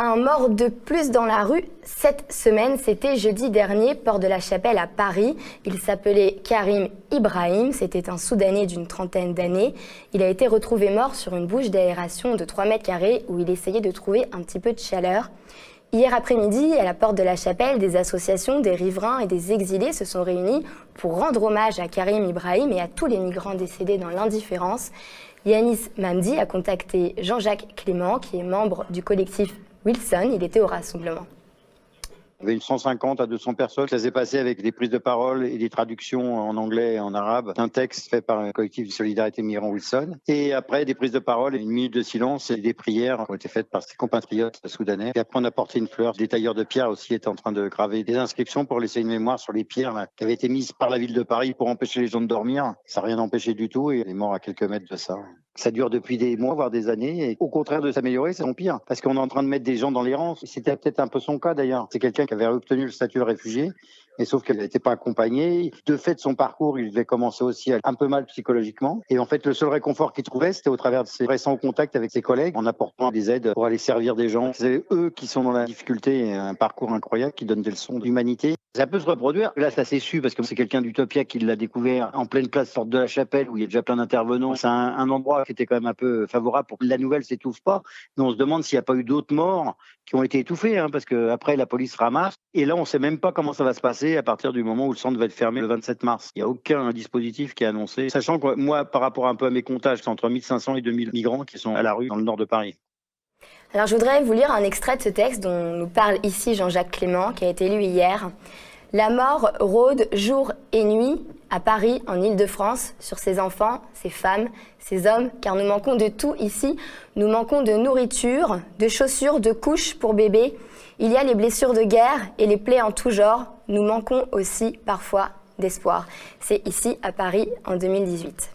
Un mort de plus dans la rue cette semaine, c'était jeudi dernier, porte de la Chapelle à Paris. Il s'appelait Karim Ibrahim, c'était un Soudanais d'une trentaine d'années. Il a été retrouvé mort sur une bouche d'aération de 3 mètres carrés où il essayait de trouver un petit peu de chaleur. Hier après-midi, à la porte de la Chapelle, des associations, des riverains et des exilés se sont réunis pour rendre hommage à Karim Ibrahim et à tous les migrants décédés dans l'indifférence. Yanis Mamdi a contacté Jean-Jacques Clément, qui est membre du collectif Wilson. Il était au rassemblement. Il y avait 150 à 200 personnes. Ça s'est passé avec des prises de parole et des traductions en anglais et en arabe d'un texte fait par un collectif de solidarité migrant Wilson. Et après, des prises de parole et une minute de silence et des prières qui ont été faites par ses compatriotes soudanais. Et après, on a porté une fleur. Des tailleurs de pierre aussi étaient en train de graver des inscriptions pour laisser une mémoire sur les pierres là, qui avaient été mises par la ville de Paris pour empêcher les gens de dormir. Ça n'a rien empêché du tout et il est mort à quelques mètres de ça. Ça dure depuis des mois, voire des années. Et au contraire de s'améliorer, c'est pire. Parce qu'on est en train de mettre des gens dans les rangs. C'était peut-être un peu son cas d'ailleurs. C'est quelqu'un qui avait obtenu le statut de réfugié. Et sauf qu'elle n'était pas accompagnée. De fait, son parcours, il devait commencer aussi un peu mal psychologiquement. Et en fait, le seul réconfort qu'il trouvait, c'était au travers de ses récents contacts avec ses collègues, en apportant des aides pour aller servir des gens. C'est eux qui sont dans la difficulté et un parcours incroyable qui donne des leçons d'humanité. Ça peut se reproduire. Là, ça s'est su parce que c'est quelqu'un d'Utopia qui l'a découvert en pleine place porte de la Chapelle où il y a déjà plein d'intervenants. C'est un endroit qui était quand même un peu favorable pour que la nouvelle s'étouffe pas. Mais on se demande s'il n'y a pas eu d'autres morts qui ont été étouffés, parce que après la police ramasse. Et là, on ne sait même pas comment ça va se passer à partir du moment où le centre va être fermé le 27 mars. Il n'y a aucun dispositif qui est annoncé. Sachant que moi, par rapport un peu à mes comptages, c'est entre 1500 et 2000 migrants qui sont à la rue dans le nord de Paris. Alors je voudrais vous lire un extrait de ce texte dont nous parle ici Jean-Jacques Clément, qui a été lu hier. La mort rôde jour et nuit à Paris, en Île-de-France, sur ces enfants, ces femmes, ces hommes, car nous manquons de tout ici. Nous manquons de nourriture, de chaussures, de couches pour bébés. Il y a les blessures de guerre et les plaies en tout genre. Nous manquons aussi parfois d'espoir. C'est ici à Paris en 2018.